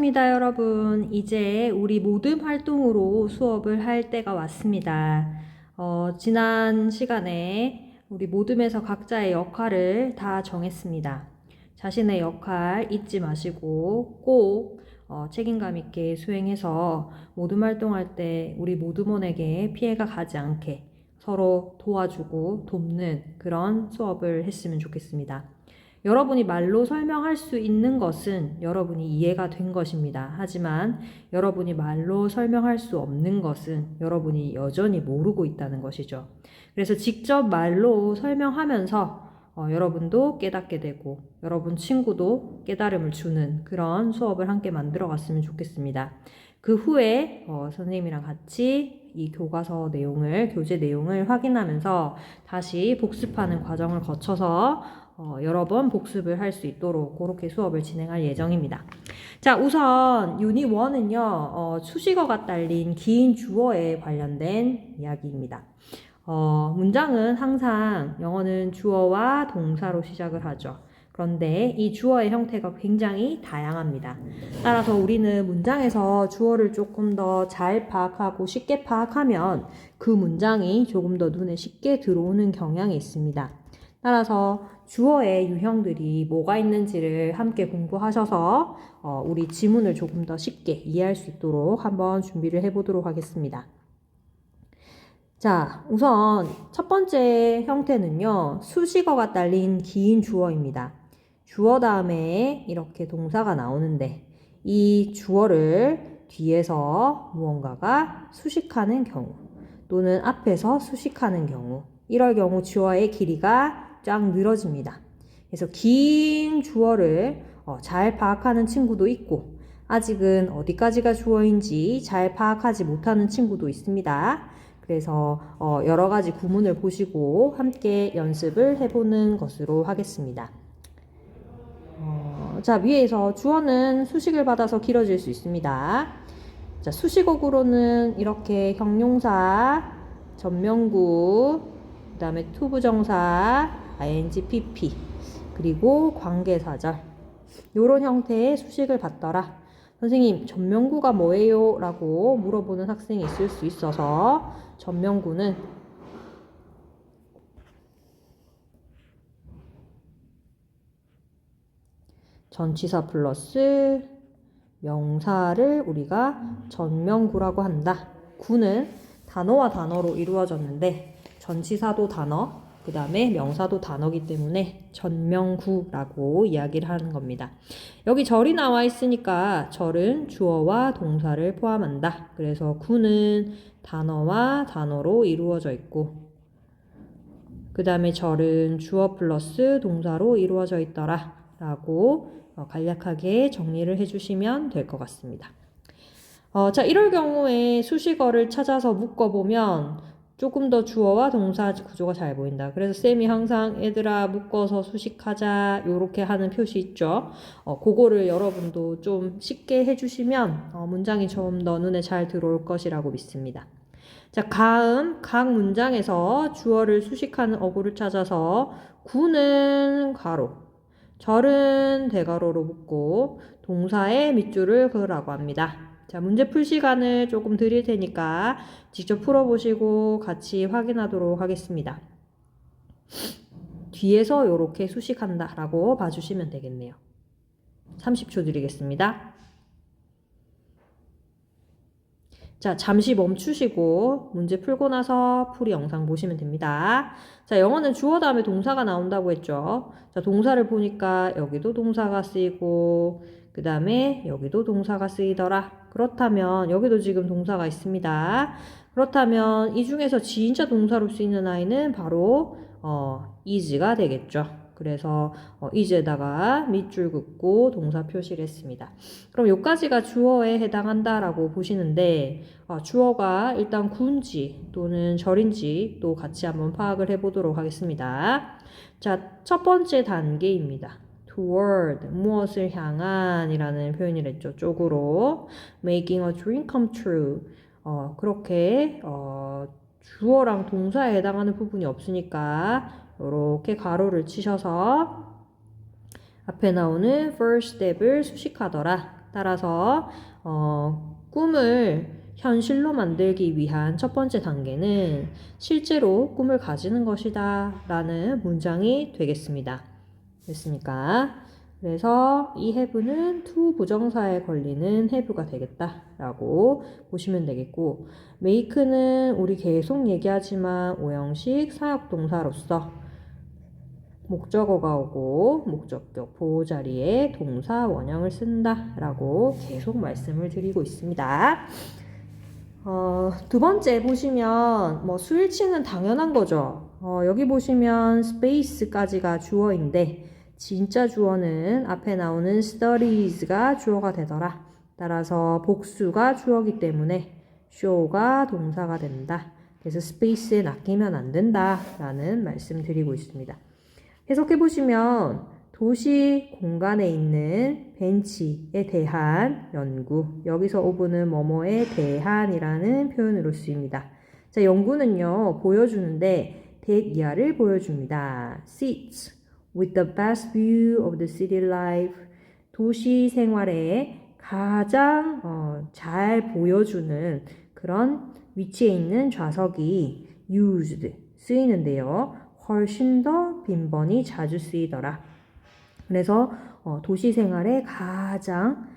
반갑습니다, 여러분. 이제 우리 모듬 활동으로 수업을 할 때가 왔습니다. 지난 시간에 우리 모듬에서 각자의 역할을 다 정했습니다. 자신의 역할 잊지 마시고 꼭 책임감 있게 수행해서 모듬 활동할 때 우리 모듬원에게 피해가 가지 않게 서로 도와주고 돕는 그런 수업을 했으면 좋겠습니다. 여러분이 말로 설명할 수 있는 것은 여러분이 이해가 된 것입니다. 하지만 여러분이 말로 설명할 수 없는 것은 여러분이 여전히 모르고 있다는 것이죠. 그래서 직접 말로 설명하면서 여러분도 깨닫게 되고 여러분 친구도 깨달음을 주는 그런 수업을 함께 만들어 갔으면 좋겠습니다. 그 후에 선생님이랑 같이 이 교과서 내용을, 교재 내용을 확인하면서 다시 복습하는 과정을 거쳐서 여러 번 복습을 할 수 있도록 그렇게 수업을 진행할 예정입니다. 자, 우선 유닛 1은요, 수식어가 딸린 긴 주어에 관련된 이야기입니다. 문장은 항상 영어는 주어와 동사로 시작을 하죠. 그런데 이 주어의 형태가 굉장히 다양합니다. 따라서 우리는 문장에서 주어를 조금 더 잘 파악하고 쉽게 파악하면 그 문장이 조금 더 눈에 쉽게 들어오는 경향이 있습니다. 따라서 주어의 유형들이 뭐가 있는지를 함께 공부하셔서 우리 지문을 조금 더 쉽게 이해할 수 있도록 한번 준비를 해보도록 하겠습니다. 자, 우선 첫 번째 형태는요, 수식어가 딸린 긴 주어입니다. 주어 다음에 이렇게 동사가 나오는데 이 주어를 뒤에서 무언가가 수식하는 경우 또는 앞에서 수식하는 경우, 이럴 경우 주어의 길이가 쫙 늘어집니다. 그래서 긴 주어를 잘 파악하는 친구도 있고 아직은 어디까지가 주어인지 잘 파악하지 못하는 친구도 있습니다. 그래서 여러 가지 구문을 보시고 함께 연습을 해보는 것으로 하겠습니다. 자, 위에서 주어는 수식을 받아서 길어질 수 있습니다. 자, 수식어구로는 이렇게 형용사, 전명구, 그 다음에 투부정사, ing, pp, 그리고 관계사절, 이런 형태의 수식을 받더라. 선생님, 전명구가 뭐예요? 라고 물어보는 학생이 있을 수 있어서 전명구는 전치사 플러스 명사를 우리가 전명구라고 한다. 구는 단어와 단어로 이루어졌는데 전치사도 단어, 그 다음에 명사도 단어이기 때문에 전명구라고 이야기를 하는 겁니다. 여기 절이 나와 있으니까 절은 주어와 동사를 포함한다. 그래서 구는 단어와 단어로 이루어져 있고 그 다음에 절은 주어 플러스 동사로 이루어져 있더라 라고 간략하게 정리를 해주시면 될 것 같습니다. 자, 이럴 경우에 수식어를 찾아서 묶어보면 조금 더 주어와 동사 구조가 잘 보인다. 그래서 쌤이 항상 얘들아 묶어서 수식하자 요렇게 하는 표시 있죠. 그거를 여러분도 좀 쉽게 해주시면 문장이 좀 더 눈에 잘 들어올 것이라고 믿습니다. 자, 다음 각 문장에서 주어를 수식하는 어구를 찾아서 구는 가로, 절은 대가로로 묶고 동사의 밑줄을 그으라고 합니다. 자, 문제 풀 시간을 조금 드릴 테니까 직접 풀어보시고 같이 확인하도록 하겠습니다. 뒤에서 이렇게 수식한다 라고 봐주시면 되겠네요. 30초 드리겠습니다. 자, 잠시 멈추시고 문제 풀고 나서 풀이 영상 보시면 됩니다. 자, 영어는 주어 다음에 동사가 나온다고 했죠. 자, 동사를 보니까 여기도 동사가 쓰이고 그 다음에 여기도 동사가 쓰이더라. 그렇다면 여기도 지금 동사가 있습니다. 그렇다면 이 중에서 진짜 동사로 쓰이는 아이는 바로 is가 되겠죠. 그래서 is에다가 밑줄 긋고 동사 표시를 했습니다. 그럼 여기까지가 주어에 해당한다라고 보시는데 주어가 일단 군지 또는 절인지 또 같이 한번 파악을 해보도록 하겠습니다. 자, 첫 번째 단계입니다. toward, 무엇을 향한 이라는 표현을 했죠. 쪽으로. making a dream come true. 그렇게 주어랑 동사에 해당하는 부분이 없으니까 이렇게 가로를 치셔서 앞에 나오는 first step을 수식하더라. 따라서 꿈을 현실로 만들기 위한 첫 번째 단계는 실제로 꿈을 가지는 것이다 라는 문장이 되겠습니다. 됐습니까? 그래서 이 have는 to 부정사에 걸리는 have가 되겠다 라고 보시면 되겠고, make는 우리 계속 얘기하지만 오형식 사역동사로서 목적어가 오고 목적격 보호 자리에 동사 원형을 쓴다 라고 계속 말씀을 드리고 있습니다. 두 번째 보시면 수일치는 당연한 거죠. 여기 보시면 space까지가 주어인데 진짜 주어는 앞에 나오는 studies가 주어가 되더라. 따라서 복수가 주어기 때문에 show가 동사가 된다. 그래서 space에 낚이면 안 된다 라는 말씀 드리고 있습니다. 해석해보시면 도시 공간에 있는 벤치에 대한 연구, 여기서 오브는 뭐뭐에 대한이라는 표현으로 쓰입니다. 자, 연구는요 보여주는데 that 이하를 보여줍니다. Seats with the best view of the city life, 도시 생활에 가장 잘 보여주는 그런 위치에 있는 좌석이 used, 쓰이는데요. 훨씬 더 빈번히 자주 쓰이더라. 그래서 도시 생활에 가장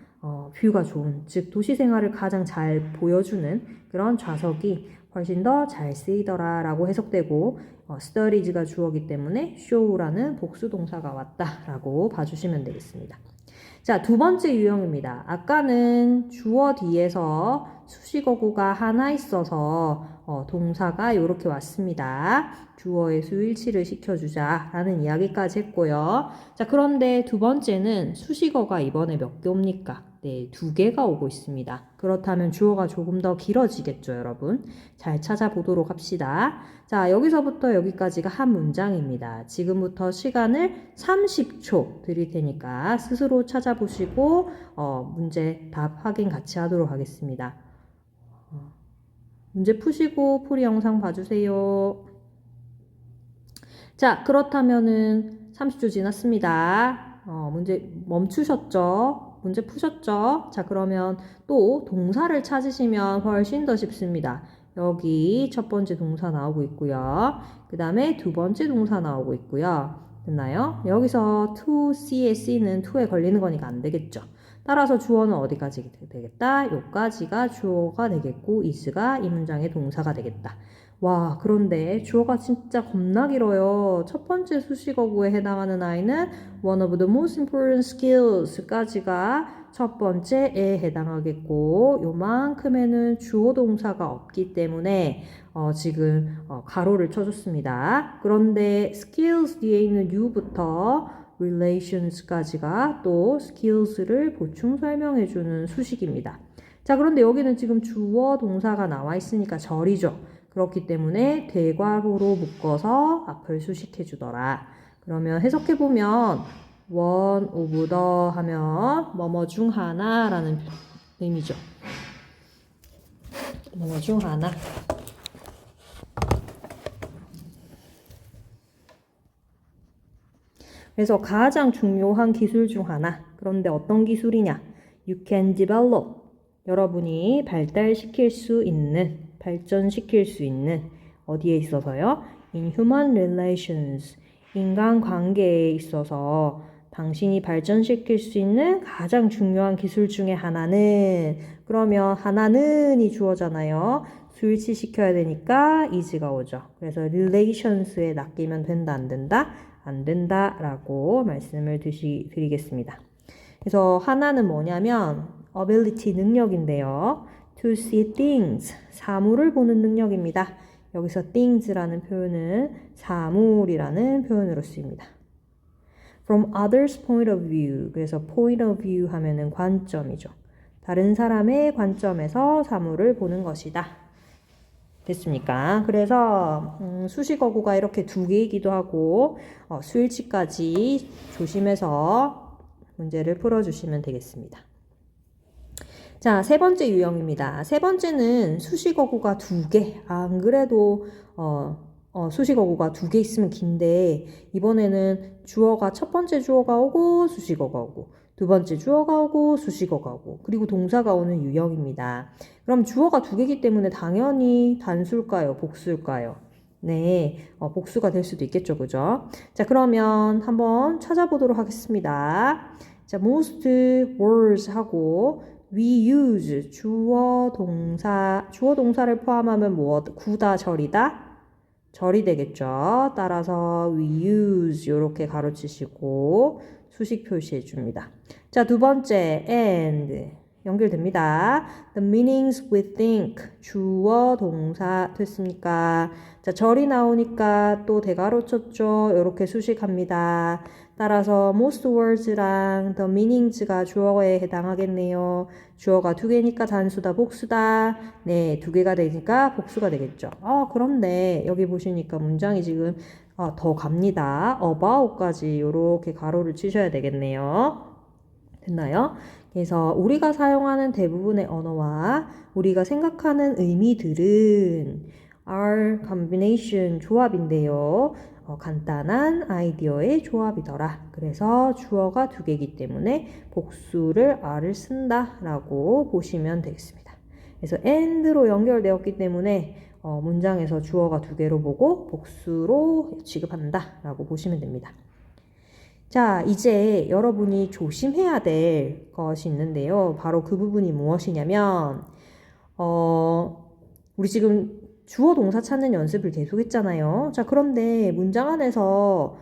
뷰가 좋은, 즉 도시 생활을 가장 잘 보여주는 그런 좌석이 훨씬 더 잘 쓰이더라 라고 해석되고, studies가 주어기 때문에 show라는 복수 동사가 왔다 라고 봐주시면 되겠습니다. 자, 두 번째 유형입니다. 아까는 주어 뒤에서 수식어구가 하나 있어서 동사가 이렇게 왔습니다. 주어의 수일치를 시켜주자 라는 이야기까지 했고요. 자, 그런데 두 번째는 수식어가 이번에 몇 개 옵니까? 네, 2개가 오고 있습니다. 그렇다면 주어가 조금 더 길어지겠죠, 여러분. 잘 찾아보도록 합시다. 자, 여기서부터 여기까지가 한 문장입니다. 지금부터 시간을 30초 드릴 테니까 스스로 찾아보시고 문제 답 확인 같이 하도록 하겠습니다. 문제 푸시고 풀이 영상 봐주세요. 자, 그렇다면은 30초 지났습니다. 문제 멈추셨죠? 문제 푸셨죠? 자, 그러면 또 동사를 찾으시면 훨씬 더 쉽습니다. 여기 첫 번째 동사 나오고 있고요. 그 다음에 두 번째 동사 나오고 있고요. 됐나요? 여기서 to, c의 c는 to에 걸리는 거니까 안 되겠죠. 따라서 주어는 어디까지 되겠다? 요까지가 주어가 되겠고 is가 이 문장의 동사가 되겠다. 와, 그런데 주어가 진짜 겁나 길어요. 첫 번째 수식어구에 해당하는 아이는 one of the most important skills까지가 첫 번째에 해당하겠고, 요만큼에는 주어 동사가 없기 때문에 지금 가로를 쳐줬습니다. 그런데 skills 뒤에 있는 you부터 relations까지가 또 skills를 보충 설명해주는 수식입니다. 자, 그런데 여기는 지금 주어 동사가 나와 있으니까 절이죠. 그렇기 때문에 대괄호로 묶어서 앞을 수식해주더라. 그러면 해석해보면 one of the 하면 뭐뭐 중 하나라는 의미죠. 뭐뭐 중 하나. 그래서 가장 중요한 기술 중 하나. 그런데 어떤 기술이냐? You can develop. 여러분이 발달시킬 수 있는, 발전시킬 수 있는, 어디에 있어서요? In human relations. 인간관계에 있어서 당신이 발전시킬 수 있는 가장 중요한 기술 중에 하나는, 그러면 하나는이 주어잖아요. 수일치 시켜야 되니까 is가 오죠. 그래서 relations에 낚이면 된다, 안 된다? 안 된다 라고 말씀을 드리겠습니다. 그래서 하나는 뭐냐면 ability, 능력인데요. to see things, 사물을 보는 능력입니다. 여기서 things라는 표현은 사물이라는 표현으로 쓰입니다. from others' point of view, 그래서 point of view 하면은 관점이죠. 다른 사람의 관점에서 사물을 보는 것이다. 됐습니까? 그래서 수식어구가 이렇게 2개이기도 하고 수일치까지 조심해서 문제를 풀어주시면 되겠습니다. 자, 세 번째 유형입니다. 세 번째는 수식어구가 2개. 안 그래도 수식어구가 2개 있으면 긴데 이번에는 주어가 첫 번째 주어가 오고 수식어가 오고 두 번째 주어가 오고 수식어가 오고 그리고 동사가 오는 유형입니다. 그럼 주어가 두 개이기 때문에 당연히 단수일까요? 복수일까요? 네, 복수가 될 수도 있겠죠, 그죠? 자, 그러면 한번 찾아보도록 하겠습니다. 자, most words 하고 we use 주어 동사를 포함하면 무엇? 구다, 절이다? 절이 되겠죠. 따라서 we use 이렇게 가로치시고 수식 표시해 줍니다. 자, 두 번째 and 연결됩니다. The meanings we think 주어 동사 됐습니까? 자, 절이 나오니까 또 대가로 쳤죠. 이렇게 수식합니다. 따라서 most words랑 the meanings가 주어에 해당하겠네요. 주어가 두 개니까 단수다, 복수다. 네, 두 개가 되니까 복수가 되겠죠. 그런데 여기 보시니까 문장이 지금 더 갑니다. about까지 이렇게 가로를 치셔야 되겠네요. 됐나요? 그래서 우리가 사용하는 대부분의 언어와 우리가 생각하는 의미들은 are combination 조합인데요. 간단한 아이디어의 조합이더라. 그래서 주어가 두 개이기 때문에 복수를 are를 쓴다라고 보시면 되겠습니다. 그래서 and로 연결되었기 때문에 문장에서 주어가 두 개로 보고 복수로 취급한다라고 보시면 됩니다. 자, 이제 여러분이 조심해야 될 것이 있는데요. 바로 그 부분이 무엇이냐면 우리 지금 주어 동사 찾는 연습을 계속 했잖아요. 자, 그런데 문장 안에서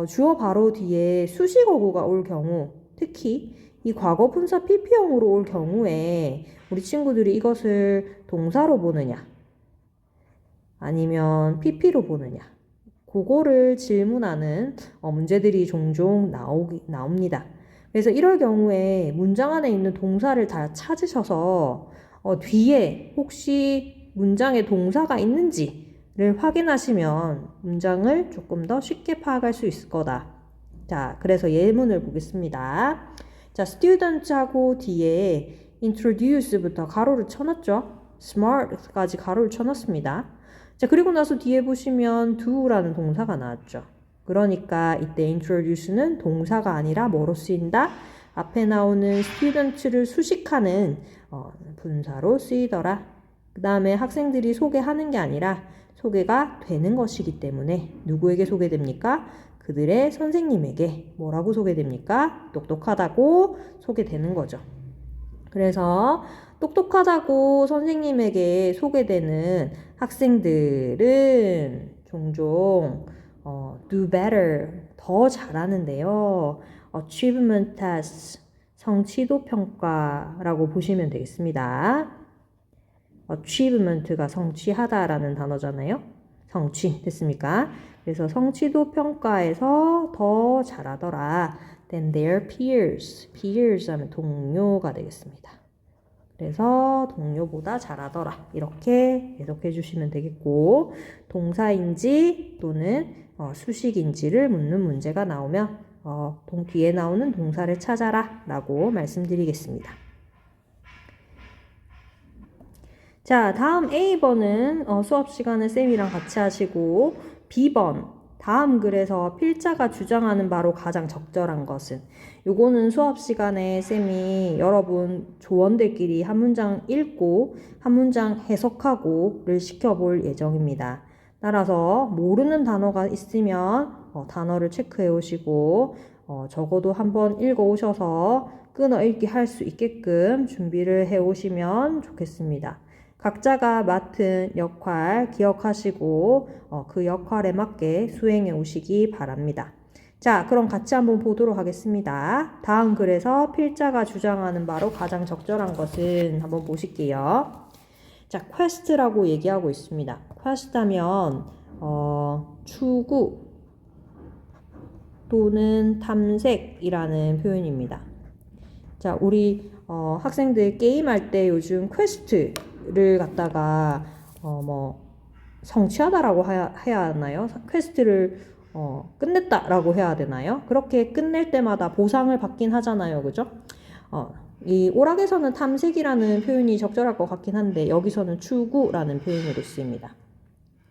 주어 바로 뒤에 수식어구가 올 경우, 특히 이 과거 분사 PP형으로 올 경우에 우리 친구들이 이것을 동사로 보느냐 아니면 PP로 보느냐 그거를 질문하는 문제들이 종종 나옵니다. 그래서 이럴 경우에 문장 안에 있는 동사를 다 찾으셔서 뒤에 혹시 문장에 동사가 있는지를 확인하시면 문장을 조금 더 쉽게 파악할 수 있을 거다. 자, 그래서 예문을 보겠습니다. 자, student하고 뒤에 introduce부터 가로를 쳐놨죠. smart까지 가로를 쳐놨습니다. 자, 그리고 나서 뒤에 보시면 do라는 동사가 나왔죠. 그러니까 이때 introduce는 동사가 아니라 뭐로 쓰인다? 앞에 나오는 student를 수식하는 분사로 쓰이더라. 그 다음에 학생들이 소개하는 게 아니라 소개가 되는 것이기 때문에 누구에게 소개됩니까? 그들의 선생님에게 뭐라고 소개됩니까? 똑똑하다고 소개되는 거죠. 그래서 똑똑하다고 선생님에게 소개되는 학생들은 종종 do better, 더 잘하는데요. achievement test, 성취도 평가라고 보시면 되겠습니다. achievement가 성취하다라는 단어잖아요. 성취 됐습니까? 그래서 성취도 평가에서 더 잘하더라. than their peers. peers 하면 동료가 되겠습니다. 그래서 동료보다 잘하더라. 이렇게 해석해 주시면 되겠고, 동사인지 또는 수식인지를 묻는 문제가 나오면 뒤에 나오는 동사를 찾아라 라고 말씀드리겠습니다. 자, 다음 A번은 수업 시간에 쌤이랑 같이 하시고, B번 다음 글에서 필자가 주장하는 바로 가장 적절한 것은, 요거는 수업 시간에 쌤이 여러분 조원들끼리 한 문장 읽고 한 문장 해석하고를 시켜볼 예정입니다. 따라서 모르는 단어가 있으면 단어를 체크해 오시고 적어도 한번 읽어 오셔서 끊어 읽기 할 수 있게끔 준비를 해 오시면 좋겠습니다. 각자가 맡은 역할 기억하시고 그 역할에 맞게 수행해 오시기 바랍니다. 자, 그럼 같이 한번 보도록 하겠습니다. 다음 글에서 필자가 주장하는 바로 가장 적절한 것은 한번 보실게요. 자, quest라고 얘기하고 있습니다. quest 하면 추구 또는 탐색이라는 표현입니다. 자, 우리 학생들 게임할 때 요즘 퀘스트를 갖다가 성취하다라고 해야 하나요? 퀘스트를 끝냈다라고 해야 되나요? 그렇게 끝낼 때마다 보상을 받긴 하잖아요. 그죠? 이 오락에서는 탐색이라는 표현이 적절할 것 같긴 한데 여기서는 추구라는 표현으로 쓰입니다.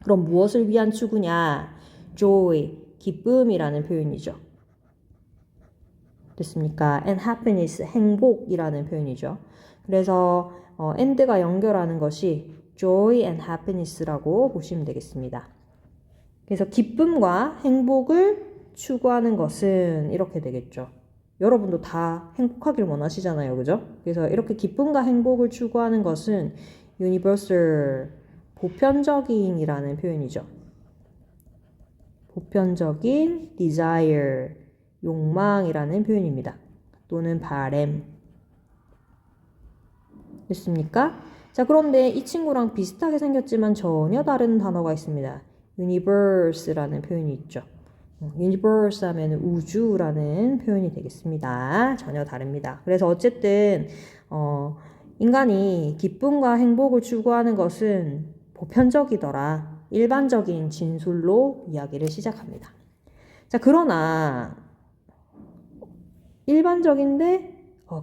그럼 무엇을 위한 추구냐? joy, 기쁨이라는 표현이죠. 됐습니까? And happiness, 행복이라는 표현이죠. 그래서 and가 연결하는 것이 joy and happiness라고 보시면 되겠습니다. 그래서 기쁨과 행복을 추구하는 것은 이렇게 되겠죠. 여러분도 다 행복하길 원하시잖아요. 그죠? 그래서 이렇게 기쁨과 행복을 추구하는 것은 universal, 보편적인이라는 표현이죠. 보편적인 desire, 욕망이라는 표현입니다. 또는 바램. 됐습니까? 자, 그런데 이 친구랑 비슷하게 생겼지만 전혀 다른 단어가 있습니다. universe라는 표현이 있죠. universe 하면 우주라는 표현이 되겠습니다. 전혀 다릅니다. 그래서 어쨌든 인간이 기쁨과 행복을 추구하는 것은 보편적이더라. 일반적인 진술로 이야기를 시작합니다. 자, 그러나 일반적인데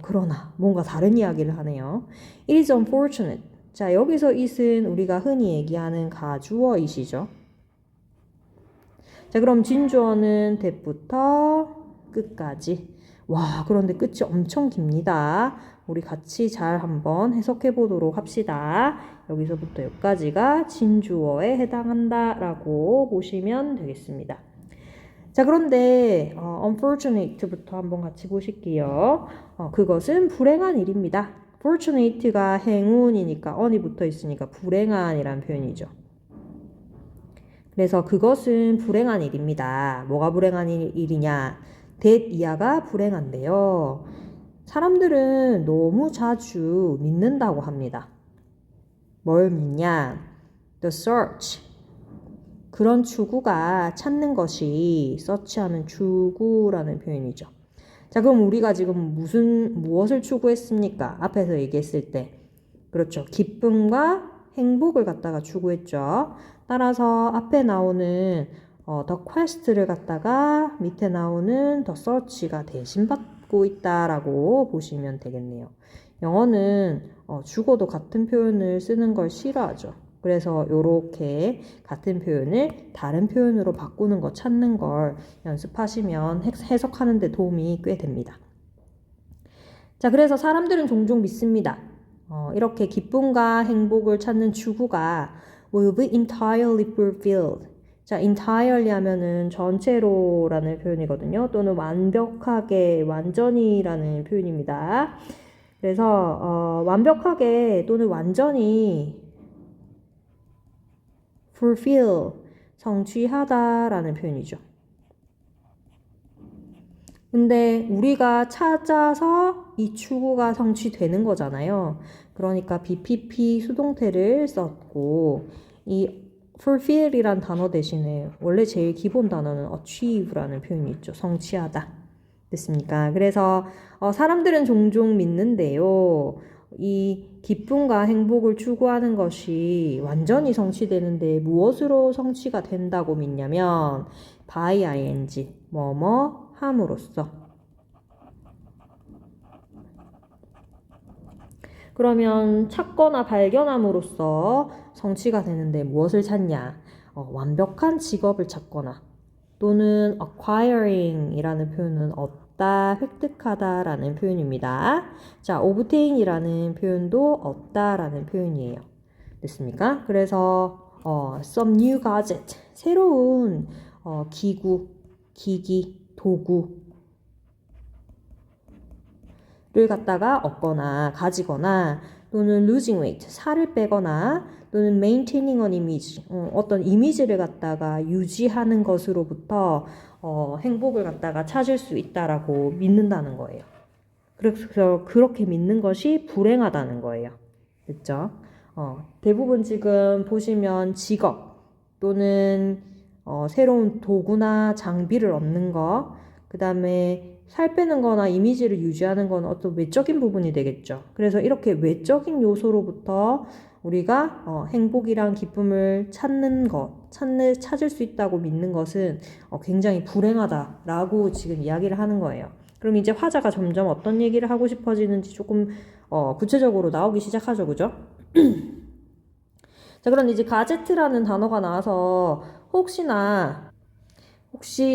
그러나 뭔가 다른 이야기를 하네요. It is unfortunate. 자, 여기서 it은 우리가 흔히 얘기하는 가주어 it이죠. 자, 그럼 진주어는 that부터 끝까지. 와, 그런데 끝이 엄청 깁니다. 우리 같이 잘 한번 해석해 보도록 합시다. 여기서부터 여기까지가 진주어에 해당한다라고 보시면 되겠습니다. 자, 그런데 unfortunate부터 한번 같이 보실게요. 그것은 불행한 일입니다. fortunate가 행운이니까 on이 붙어 있으니까 불행한이란 표현이죠. 그래서 그것은 불행한 일입니다. 뭐가 불행한 일이냐? that 이하가 불행한데요. 사람들은 너무 자주 믿는다고 합니다. 뭘 믿냐? The search. 그런 추구가 찾는 것이 search하는 추구라는 표현이죠. 자, 그럼 우리가 지금 무엇을 추구했습니까? 앞에서 얘기했을 때. 그렇죠. 기쁨과 행복을 갖다가 추구했죠. 따라서 앞에 나오는 the quest를 갖다가 밑에 나오는 the search가 대신받고 있다라고 보시면 되겠네요. 영어는 죽어도 같은 표현을 쓰는 걸 싫어하죠. 그래서 이렇게 같은 표현을 다른 표현으로 바꾸는 거 찾는 걸 연습하시면 해석하는 데 도움이 꽤 됩니다. 자, 그래서 사람들은 종종 믿습니다. 이렇게 기쁨과 행복을 찾는 추구가 will be entirely fulfilled. 자, entirely 하면은 전체로라는 표현이거든요. 또는 완벽하게, 완전히라는 표현입니다. 그래서 완벽하게 또는 완전히 fulfill, 성취하다라는 표현이죠. 근데 우리가 찾아서 이 추구가 성취되는 거잖아요. 그러니까 BPP 수동태를 썼고 이 fulfill이란 단어 대신에 원래 제일 기본 단어는 achieve라는 표현이 있죠. 성취하다. 됐습니까? 그래서 사람들은 종종 믿는데요. 이 기쁨과 행복을 추구하는 것이 완전히 성취되는데 무엇으로 성취가 된다고 믿냐면 by ing, 뭐뭐 함으로써. 그러면 찾거나 발견함으로써 성취가 되는데 무엇을 찾냐? 완벽한 직업을 찾거나 또는 acquiring 이라는 표현은 얻다, 획득하다 라는 표현입니다. 자, obtain이라는 표현도 얻다 라는 표현이에요. 됐습니까? 그래서 some new gadget, 새로운 기구, 기기, 도구를 갖다가 얻거나 가지거나 또는 losing weight, 살을 빼거나 또는 maintaining an image, 어떤 이미지를 갖다가 유지하는 것으로부터 행복을 갖다가 찾을 수 있다라고 믿는다는 거예요. 그래서 그렇게 믿는 것이 불행하다는 거예요. 됐죠? 대부분 지금 보시면 직업 또는 새로운 도구나 장비를 얻는 거, 그 다음에 살 빼는 거나 이미지를 유지하는 건 어떤 외적인 부분이 되겠죠. 그래서 이렇게 외적인 요소로부터 우리가 행복이랑 기쁨을 찾는 것, 찾을 수 있다고 믿는 것은 굉장히 불행하다라고 지금 이야기를 하는 거예요. 그럼 이제 화자가 점점 어떤 얘기를 하고 싶어지는지 조금 구체적으로 나오기 시작하죠. 그죠? 자, 그럼 이제 가제트라는 단어가 나와서 혹시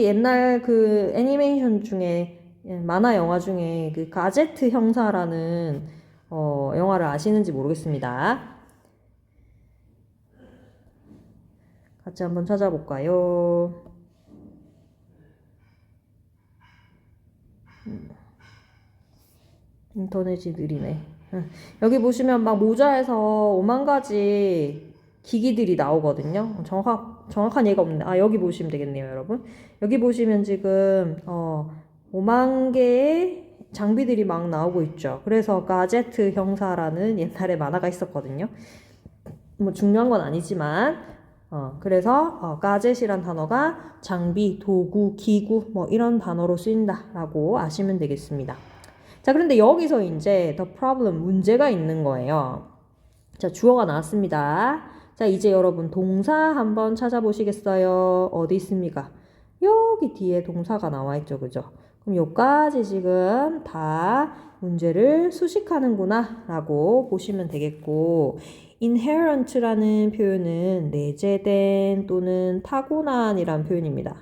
옛날 그 애니메이션 중에 만화 영화 중에 그 가제트 형사라는 영화를 아시는지 모르겠습니다. 같이 한번 찾아볼까요? 인터넷이 느리네. 여기 보시면 막 모자에서 오만 가지 기기들이 나오거든요. 정확한 예가 없는데, 여기 보시면 되겠네요, 여러분. 여기 보시면 지금, 5만 개의 장비들이 막 나오고 있죠. 그래서 가제트 형사라는 옛날에 만화가 있었거든요. 뭐 중요한 건 아니지만, 그래서 가젯이란 단어가 장비, 도구, 기구 뭐 이런 단어로 쓰인다라고 아시면 되겠습니다. 자, 그런데 여기서 이제 the problem, 문제가 있는 거예요. 자, 주어가 나왔습니다. 자, 이제 여러분 동사 한번 찾아보시겠어요? 어디 있습니까? 여기 뒤에 동사가 나와 있죠, 그죠? 그럼 여기까지 지금 다 문제를 수식하는구나 라고 보시면 되겠고, inherent라는 표현은 내재된 또는 타고난이란 표현입니다.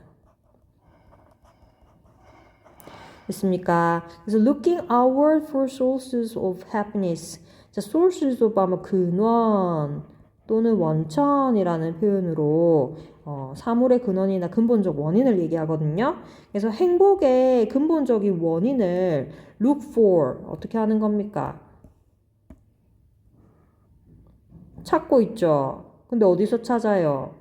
됐습니까? 그래서 looking outward for sources of happiness. 자, sources of 하면 근원 또는 원천이라는 표현으로 사물의 근원이나 근본적 원인을 얘기하거든요. 그래서 행복의 근본적인 원인을 look for 어떻게 하는 겁니까? 찾고 있죠. 근데 어디서 찾아요?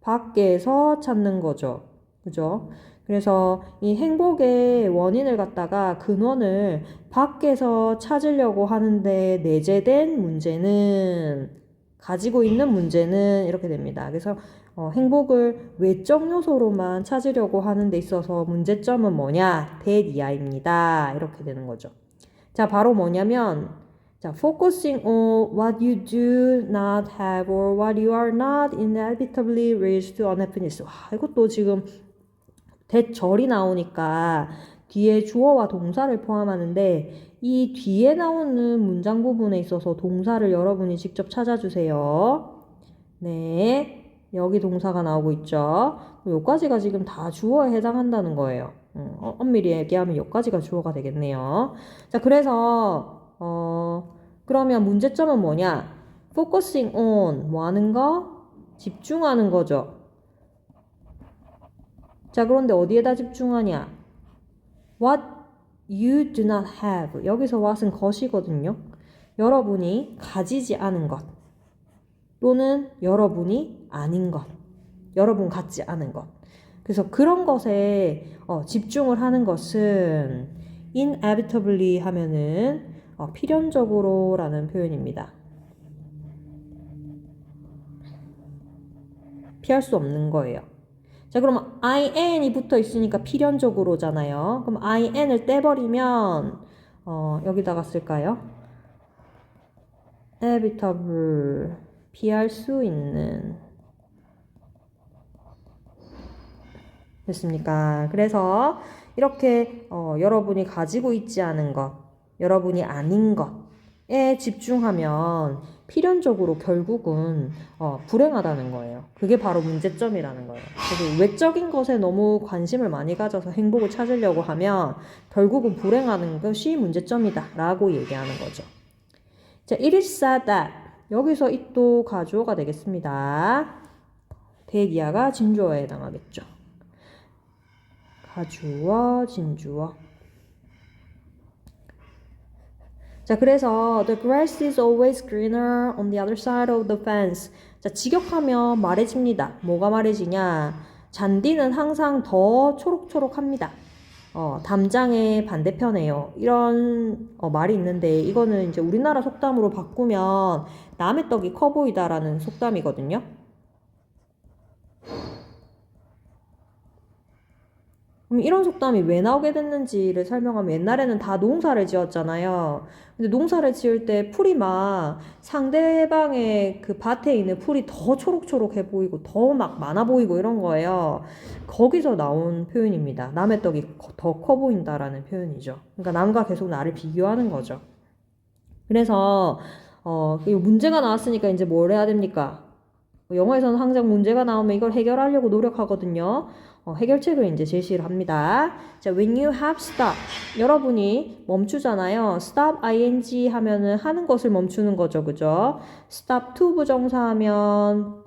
밖에서 찾는 거죠. 그죠? 그래서 이 행복의 원인을 갖다가 근원을 밖에서 찾으려고 하는데 내재된 문제는, 가지고 있는 문제는 이렇게 됩니다. 그래서 행복을 외적 요소로만 찾으려고 하는 데 있어서 문제점은 뭐냐? 대이하입니다. 이렇게 되는 거죠. 자, 바로 뭐냐면, 자, focusing on what you do not have or what you are not inevitably leads to unhappiness. 와, 이것도 지금 대절이 나오니까 뒤에 주어와 동사를 포함하는데 이 뒤에 나오는 문장 부분에 있어서 동사를 여러분이 직접 찾아주세요. 네, 여기 동사가 나오고 있죠. 여기까지가 지금 다 주어에 해당한다는 거예요. 엄밀히 얘기하면 여기까지가 주어가 되겠네요. 자, 그래서 그러면 문제점은 뭐냐? focusing on 뭐 하는 거? 집중하는 거죠. 자, 그런데 어디에다 집중하냐? What you do not have. 여기서 what은 것이거든요. 여러분이 가지지 않은 것. 또는 여러분이 아닌 것. 여러분 같지 않은 것. 그래서 그런 것에 집중을 하는 것은 inevitably 하면은 필연적으로 라는 표현입니다. 피할 수 없는 거예요. 자, 그럼 in이 붙어 있으니까 필연적으로잖아요. 그럼 in을 떼버리면 여기다가 쓸까요? inevitable, 피할 수 있는. 됐습니까? 그래서 이렇게 여러분이 가지고 있지 않은 것, 여러분이 아닌 것에 집중하면 필연적으로 결국은 불행하다는 거예요. 그게 바로 문제점이라는 거예요. 그래서 외적인 것에 너무 관심을 많이 가져서 행복을 찾으려고 하면 결국은 불행하는 것이 문제점이다 라고 얘기하는 거죠. 자, it is said that 여기서 it도 가주어가 되겠습니다. 대기하가 진주어에 해당하겠죠. 가주어, 진주어. 자, 그래서 the grass is always greener on the other side of the fence. 자, 직역하면 말해집니다. 뭐가 말해지냐? 잔디는 항상 더 초록초록합니다. 담장의 반대편에요. 이런 말이 있는데 이거는 이제 우리나라 속담으로 바꾸면 남의 떡이 커 보이다라는 속담이거든요. 그럼 이런 속담이 왜 나오게 됐는지를 설명하면 옛날에는 다 농사를 지었잖아요. 근데 농사를 지을 때 풀이 막 상대방의 그 밭에 있는 풀이 더 초록초록해 보이고 더 막 많아 보이고 이런 거예요. 거기서 나온 표현입니다. 남의 떡이 더 커 보인다라는 표현이죠. 그러니까 남과 계속 나를 비교하는 거죠. 그래서 문제가 나왔으니까 이제 뭘 해야 됩니까? 영어에서는 항상 문제가 나오면 이걸 해결하려고 노력하거든요. 해결책을 이제 제시를 합니다. 자, when you have stop. 여러분이 멈추잖아요. stop ing 하면은 하는 것을 멈추는 거죠. 그죠? stop to 부정사 하면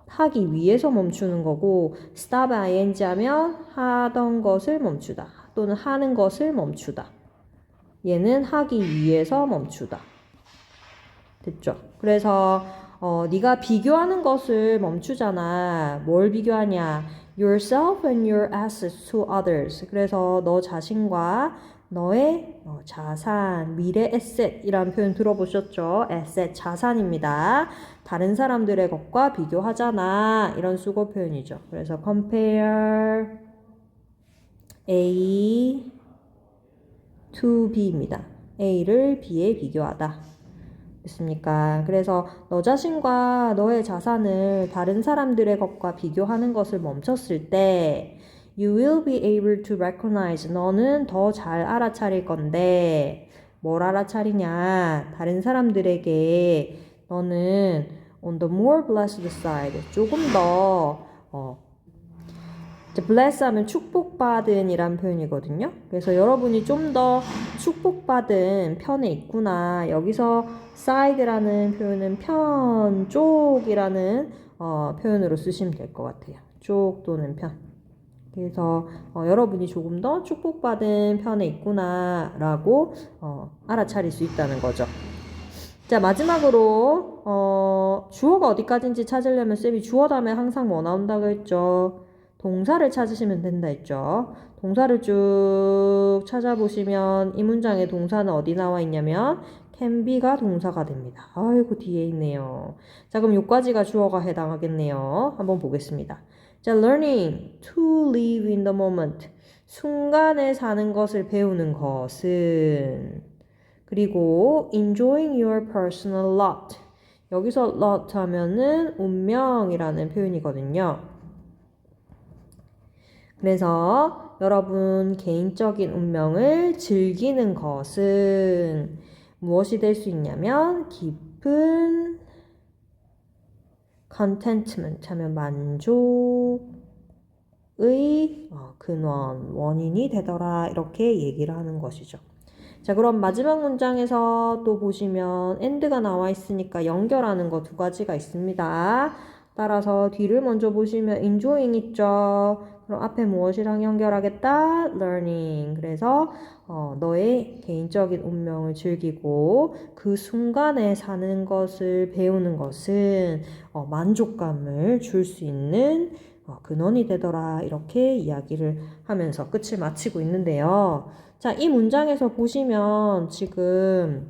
하기 위해서 멈추는 거고 stop ing 하면 하던 것을 멈추다. 또는 하는 것을 멈추다. 얘는 하기 위해서 멈추다. 됐죠? 그래서 네가 비교하는 것을 멈추잖아. 뭘 비교하냐? Yourself and your assets to others. 그래서 너 자신과 너의 자산, 미래 에셋이라는 표현 들어보셨죠? 에셋, 자산입니다. 다른 사람들의 것과 비교하잖아. 이런 수거 표현이죠. 그래서 compare A to B입니다. A를 B에 비교하다. 됐습니까? 그래서 너 자신과 너의 자산을 다른 사람들의 것과 비교하는 것을 멈췄을 때 You will be able to recognize. 너는 더 잘 알아차릴 건데 뭘 알아차리냐? 다른 사람들에게 너는 on the more blessed side. 조금 더 bless 하면 축복받은 이란 표현이거든요. 그래서 여러분이 좀 더 축복받은 편에 있구나. 여기서 side라는 표현은 편, 쪽이라는 표현으로 쓰시면 될 것 같아요. 쪽 또는 편. 그래서 여러분이 조금 더 축복받은 편에 있구나 라고 알아차릴 수 있다는 거죠. 자, 마지막으로 주어가 어디까지인지 찾으려면 쌤이 주어 다음에 항상 뭐 나온다고 했죠? 동사를 찾으시면 된다 했죠. 동사를 쭉 찾아보시면 이 문장의 동사는 어디 나와 있냐면 can be가 동사가 됩니다. 아이고 뒤에 있네요. 자, 그럼 요까지가 주어가 해당하겠네요. 한번 보겠습니다. 자, learning to live in the moment. 순간에 사는 것을 배우는 것은 그리고 enjoying your personal lot. 여기서 lot 하면은 운명이라는 표현이거든요. 그래서 여러분 개인적인 운명을 즐기는 것은 무엇이 될 수 있냐면 깊은 contentment 하면 만족의 근원, 원인이 되더라 이렇게 얘기를 하는 것이죠. 자, 그럼 마지막 문장에서 또 보시면 and가 나와 있으니까 연결하는 거 두 가지가 있습니다. 따라서 뒤를 먼저 보시면 enjoying 있죠. 그럼 앞에 무엇이랑 연결하겠다? learning. 그래서 너의 개인적인 운명을 즐기고 그 순간에 사는 것을 배우는 것은 만족감을 줄 수 있는 근원이 되더라. 이렇게 이야기를 하면서 끝을 마치고 있는데요. 자, 이 문장에서 보시면 지금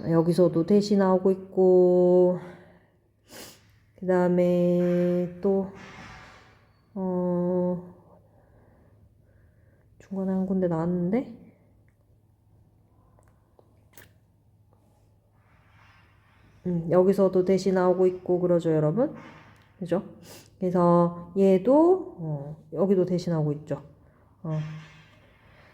여기서도 대시 나오고 있고 그 다음에 또 중간에 한 군데 나왔는데 여기서도 대시 나오고 있고 그러죠 여러분? 그죠? 그래서 얘도 여기도 대시 나오고 있죠.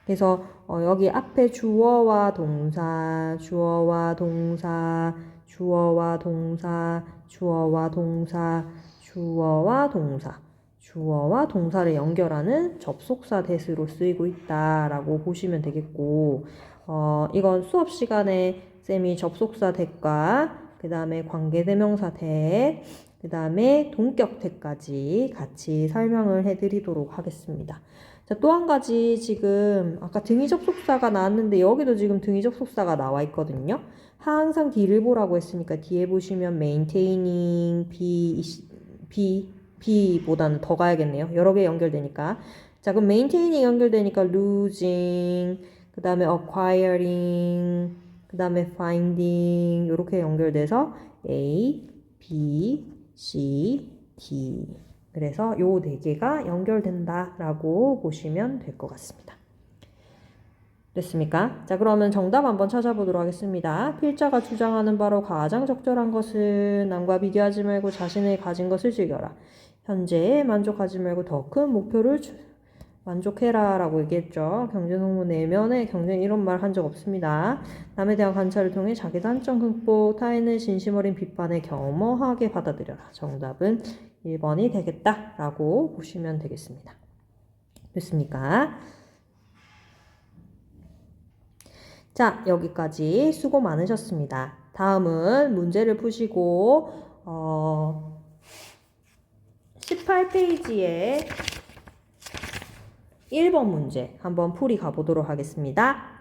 그래서 여기 앞에 주어와 동사, 주어와 동사, 주어와 동사, 주어와 동사, 주어와 동사, 주어와 동사를 연결하는 접속사 대수로 쓰이고 있다라고 보시면 되겠고 이건 수업 시간에 쌤이 접속사 대과 그 다음에 관계대명사 대 그 다음에 동격태까지 같이 설명을 해드리도록 하겠습니다. 자, 또 한 가지 지금 아까 등위 접속사가 나왔는데 여기도 지금 등위 접속사가 나와 있거든요. 항상 뒤를 보라고 했으니까 뒤에 보시면 maintaining, B보다는 더 가야겠네요. 여러 개 연결되니까. 자, 그럼 maintaining 연결되니까 losing, 그 다음에 acquiring, 그 다음에 finding 이렇게 연결돼서 A, B, C, D 그래서 요 네 개가 연결된다라고 보시면 될 것 같습니다. 됐습니까? 자, 그러면 정답 한번 찾아보도록 하겠습니다. 필자가 주장하는 바로 가장 적절한 것은 남과 비교하지 말고 자신의 가진 것을 즐겨라. 현재에 만족하지 말고 더 큰 목표를 만족해라 라고 얘기했죠. 경쟁 내면에 경쟁 이런 말 한 적 없습니다. 남에 대한 관찰을 통해 자기 단점 극복, 타인의 진심 어린 비판에 겸허하게 받아들여라. 정답은 1번이 되겠다 라고 보시면 되겠습니다. 됐습니까? 자, 여기까지 수고 많으셨습니다. 다음은 문제를 푸시고 18페이지에 1번 문제 한번 풀이 가보도록 하겠습니다.